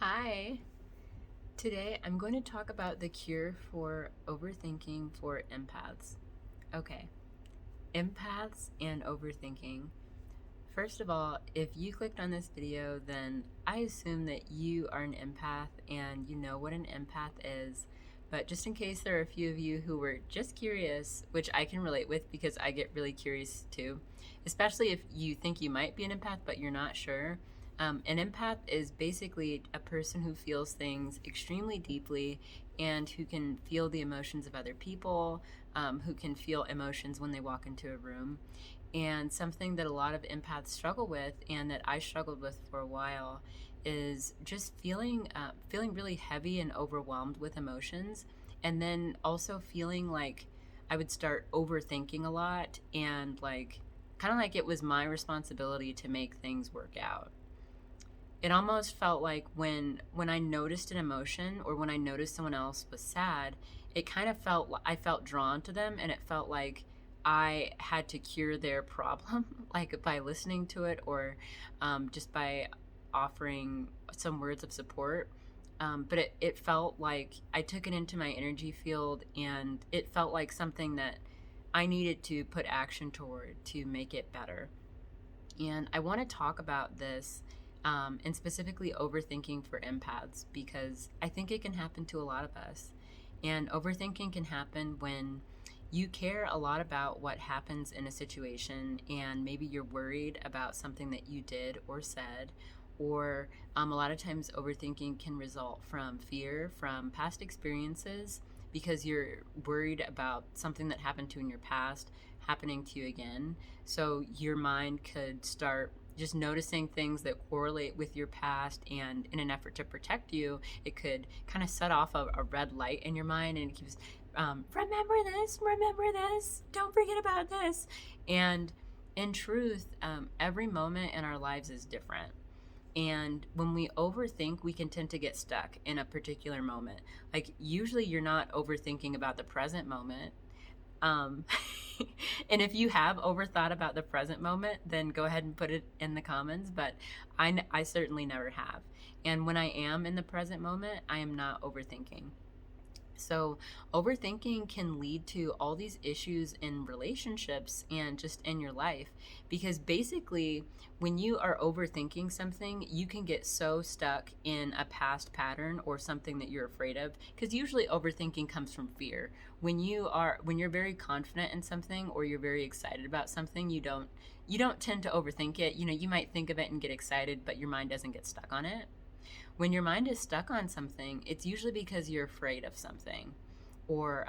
Hi. Today I'm going to talk about the cure for overthinking for empaths. Okay, empaths and overthinking. First of all, if you clicked on this video, then I assume that you are an empath and you know what an empath is. But just in case there are a few of you who were just curious, which I can relate with because I get really curious too, especially if you think you might be an empath but you're not sure. An empath is basically a person who feels things extremely deeply and who can feel the emotions of other people, who can feel emotions when they walk into a room. And something that a lot of empaths struggle with, and that I struggled with for a while, is just feeling really heavy and overwhelmed with emotions, and then also feeling like I would start overthinking a lot, and like kind of like it was my responsibility to make things work out. It almost felt like when I noticed an emotion or when I noticed someone else was sad, it kind of felt I felt drawn to them, and it felt like I had to cure their problem, like by listening to it or just by offering some words of support. But it felt like I took it into my energy field, and it felt like something that I needed to put action toward to make it better. And I want to talk about this, and specifically overthinking for empaths, because I think it can happen to a lot of us. And overthinking can happen when you care a lot about what happens in a situation, and maybe you're worried about something that you did or said. Or a lot of times, overthinking can result from fear, from past experiences, because you're worried about something that happened to you in your past happening to you again. So your mind could start just noticing things that correlate with your past, and in an effort to protect you, it could kind of set off a red light in your mind, and it keeps remember this, don't forget about this. And in truth, every moment in our lives is different. And when we overthink, we can tend to get stuck in a particular moment. Like, usually you're not overthinking about the present moment. Um, and if you have overthought about the present moment, then go ahead and put it in the comments. But I certainly never have. And when I am in the present moment, I am not overthinking. So, overthinking can lead to all these issues in relationships and just in your life. Because basically, when you are overthinking something, you can get so stuck in a past pattern or something that you're afraid of. Because usually, overthinking comes from fear. When you're very confident in something, or you're very excited about something, you don't tend to overthink it. You might think of it and get excited, but your mind doesn't get stuck on it. When your mind is stuck on something, it's usually because you're afraid of something, or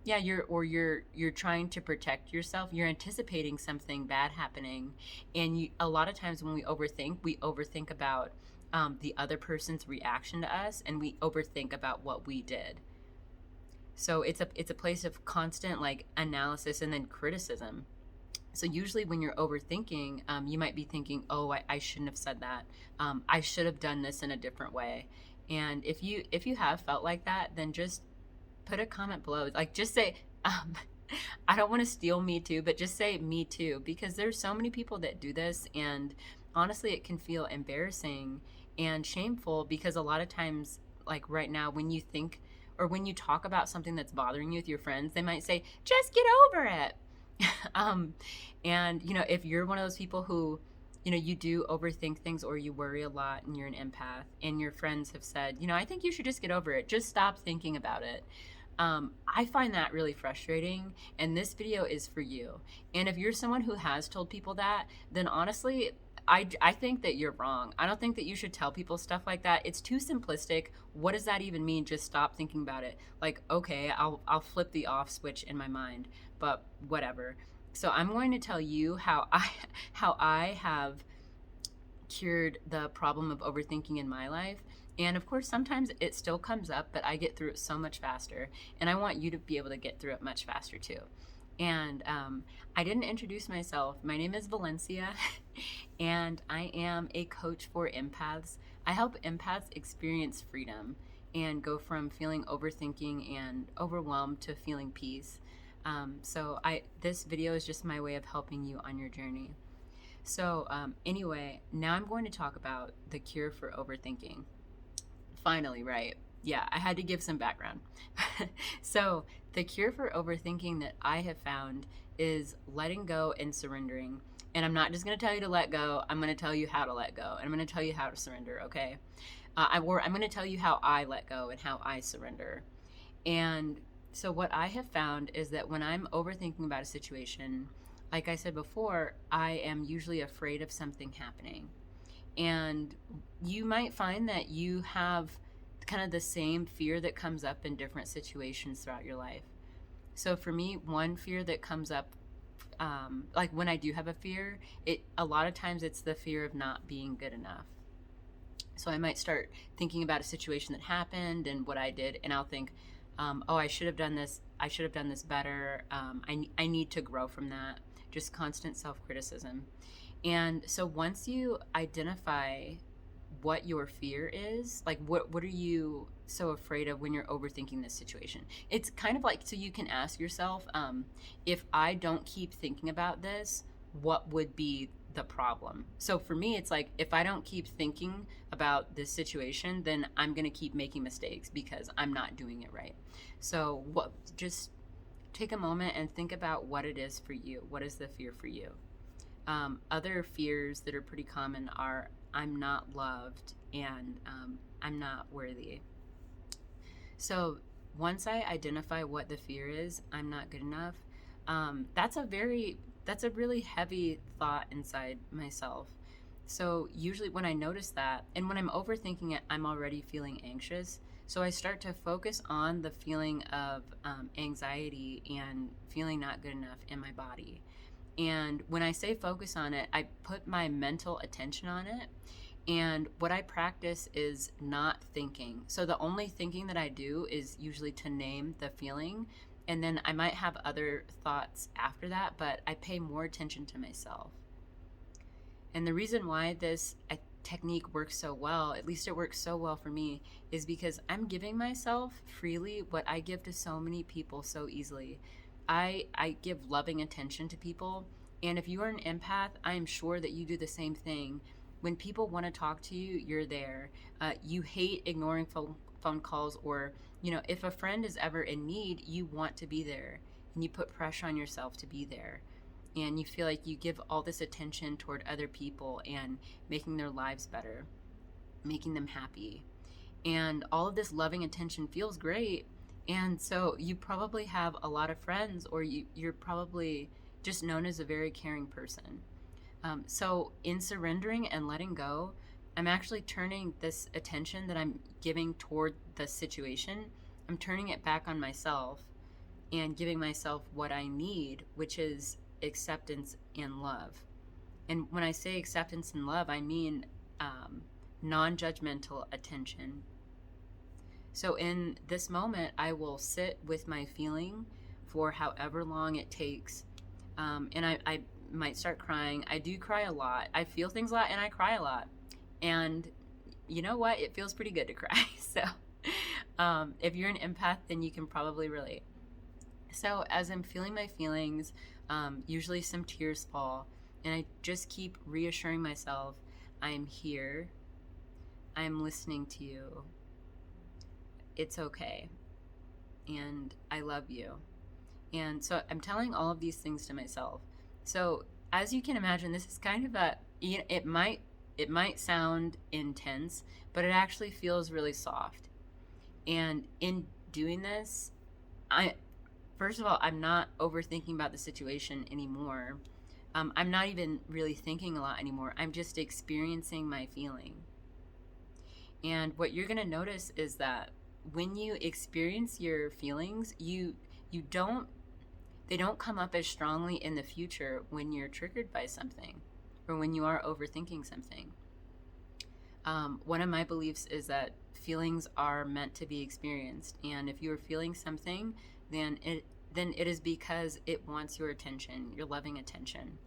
yeah, you're trying to protect yourself. You're anticipating something bad happening, and a lot of times when we overthink about the other person's reaction to us, and we overthink about what we did. So it's a place of constant like analysis and then criticism. So usually when you're overthinking, you might be thinking, oh, I shouldn't have said that. I should have done this in a different way. And if you have felt like that, then just put a comment below. Like, just say, I don't want to steal me too, but just say me too, because there's so many people that do this. And honestly, it can feel embarrassing and shameful, because a lot of times, like right now, when you think or when you talk about something that's bothering you with your friends, they might say, just get over it. um, and if you're one of those people who, you do overthink things, or you worry a lot, and you're an empath, and your friends have said, I think you should just get over it, just stop thinking about it. I find that really frustrating, and this video is for you. And if you're someone who has told people that, then honestly, I think that you're wrong. I don't think that you should tell people stuff like that. It's too simplistic. What does that even mean? Just stop thinking about it. Like, okay, I'll flip the off switch in my mind, but whatever. So I'm going to tell you how I have cured the problem of overthinking in my life. And of course, sometimes it still comes up, but I get through it so much faster. And I want you to be able to get through it much faster too. And I didn't introduce myself. My name is Valencia, and I am a coach for empaths. I help empaths experience freedom and go from feeling overthinking and overwhelmed to feeling peace. So this video is just my way of helping you on your journey. So anyway, now I'm going to talk about the cure for overthinking. Finally, right. Yeah, I had to give some background. So, the cure for overthinking that I have found is letting go and surrendering. And I'm not just going to tell you to let go, I'm going to tell you how to let go. And I'm going to tell you how to surrender, okay? I'm going to tell you how I let go and how I surrender. And so, what I have found is that when I'm overthinking about a situation, like I said before, I am usually afraid of something happening. And you might find that you have kind of the same fear that comes up in different situations throughout your life. So for me, one fear that comes up, like when I do have a fear, it a lot of times it's the fear of not being good enough. So I might start thinking about a situation that happened and what I did, and I'll think, oh, I should have done this. I should have done this better. I need to grow from that. Just constant self criticism. And so once you identify what your fear is, like what are you so afraid of when you're overthinking this situation? It's kind of like, so you can ask yourself, if I don't keep thinking about this, what would be the problem? So for me, it's like, if I don't keep thinking about this situation, then I'm going to keep making mistakes because I'm not doing it right. So what, just take a moment and think about what it is for you. What is the fear for you? Other fears that are pretty common are, I'm not loved, and I'm not worthy. So once I identify what the fear is, I'm not good enough, that's a really heavy thought inside myself. So usually when I notice that, and when I'm overthinking it, I'm already feeling anxious. So I start to focus on the feeling of anxiety and feeling not good enough in my body. And when I say focus on it, I put my mental attention on it. And what I practice is not thinking. So the only thinking that I do is usually to name the feeling. And then I might have other thoughts after that, but I pay more attention to myself. And the reason why this technique works so well, at least it works so well for me, is because I'm giving myself freely what I give to so many people so easily. I give loving attention to people. And if you are an empath, I am sure that you do the same thing. When people want to talk to you, you're there. You hate ignoring phone calls, or, if a friend is ever in need, you want to be there. And you put pressure on yourself to be there. And you feel like you give all this attention toward other people and making their lives better, making them happy. And all of this loving attention feels great. And so you probably have a lot of friends, or you're probably just known as a very caring person. So in surrendering and letting go, I'm actually turning this attention that I'm giving toward the situation, I'm turning it back on myself and giving myself what I need, which is acceptance and love. And when I say acceptance and love, I mean non-judgmental attention. So in this moment, I will sit with my feeling for however long it takes. And I might start crying. I do cry a lot. I feel things a lot and I cry a lot. And you know what? It feels pretty good to cry. So if you're an empath, then you can probably relate. So as I'm feeling my feelings, usually some tears fall. And I just keep reassuring myself, I am here. I am listening to you. It's okay. And I love you. And so I'm telling all of these things to myself. So as you can imagine, this is kind of it might sound intense, but it actually feels really soft. And in doing this, first of all, I'm not overthinking about the situation anymore. I'm not even really thinking a lot anymore. I'm just experiencing my feeling. And what you're going to notice is that when you experience your feelings, they don't come up as strongly in the future when you're triggered by something or when you are overthinking something. One of my beliefs is that feelings are meant to be experienced, and if you're feeling something, then it is because it wants your attention, your loving attention.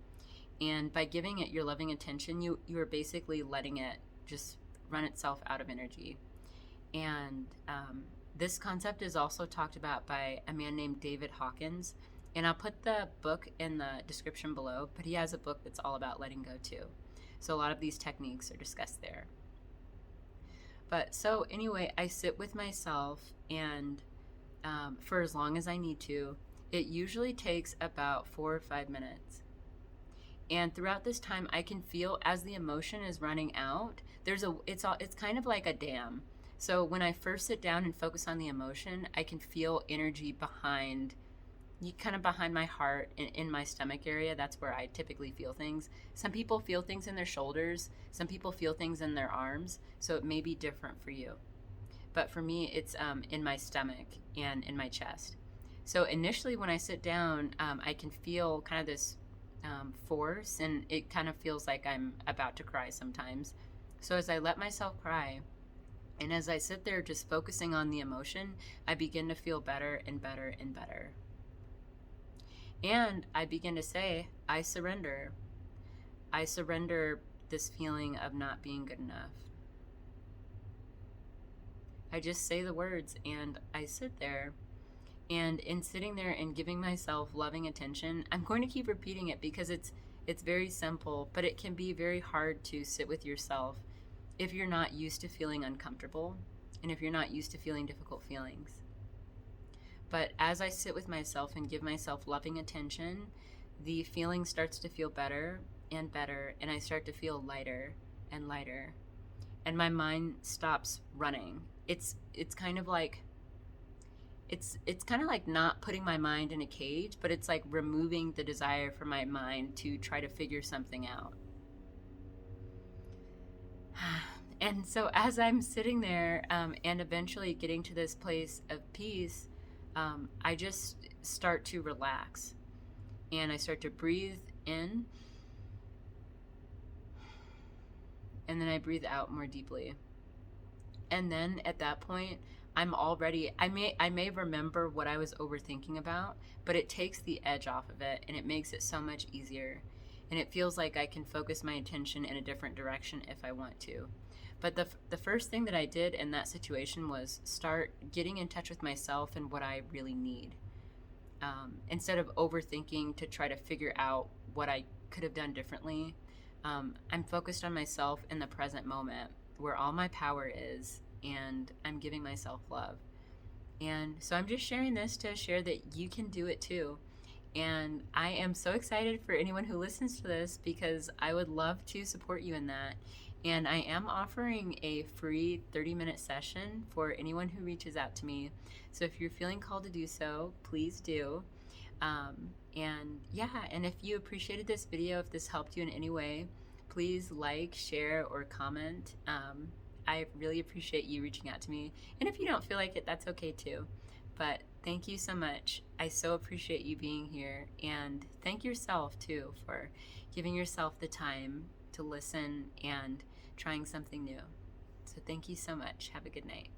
And by giving it your loving attention, you are basically letting it just run itself out of energy. And this concept is also talked about by a man named David Hawkins. And I'll put the book in the description below, but he has a book that's all about letting go too. So a lot of these techniques are discussed there. But so anyway, I sit with myself and for as long as I need to. It usually takes about 4 or 5 minutes. And throughout this time, I can feel as the emotion is running out. It's kind of like a dam. So when I first sit down and focus on the emotion, I can feel energy kind of behind my heart, in my stomach area. That's where I typically feel things. Some people feel things in their shoulders. Some people feel things in their arms. So it may be different for you. But for me, it's in my stomach and in my chest. So initially, when I sit down, I can feel kind of this force, and it kind of feels like I'm about to cry sometimes. So as I let myself cry, and as I sit there just focusing on the emotion, I begin to feel better and better and better. And I begin to say, I surrender. I surrender this feeling of not being good enough. I just say the words and I sit there. And in sitting there and giving myself loving attention, I'm going to keep repeating it because it's very simple, but it can be very hard to sit with yourself if you're not used to feeling uncomfortable and if you're not used to feeling difficult feelings. But as I sit with myself and give myself loving attention, the feeling starts to feel better and better, and I start to feel lighter and lighter. And my mind stops running. It's kind of like it's kind of like not putting my mind in a cage, but it's like removing the desire from my mind to try to figure something out. And so as I'm sitting there and eventually getting to this place of peace, I just start to relax. And I start to breathe in. And then I breathe out more deeply. And then at that point, I may remember what I was overthinking about, but it takes the edge off of it and it makes it so much easier. And it feels like I can focus my attention in a different direction if I want to. But the first thing that I did in that situation was start getting in touch with myself and what I really need. Instead of overthinking to try to figure out what I could have done differently, I'm focused on myself in the present moment where all my power is, and I'm giving myself love. And so I'm just sharing this to share that you can do it too. And I am so excited for anyone who listens to this because I would love to support you in that. And I am offering a free 30-minute session for anyone who reaches out to me. So if you're feeling called to do so, please do. And if you appreciated this video, if this helped you in any way, please like, share, or comment. I really appreciate you reaching out to me. And if you don't feel like it, that's okay too. But thank you so much. I so appreciate you being here. And thank yourself too for giving yourself the time to listen and trying something new. So thank you so much. Have a good night.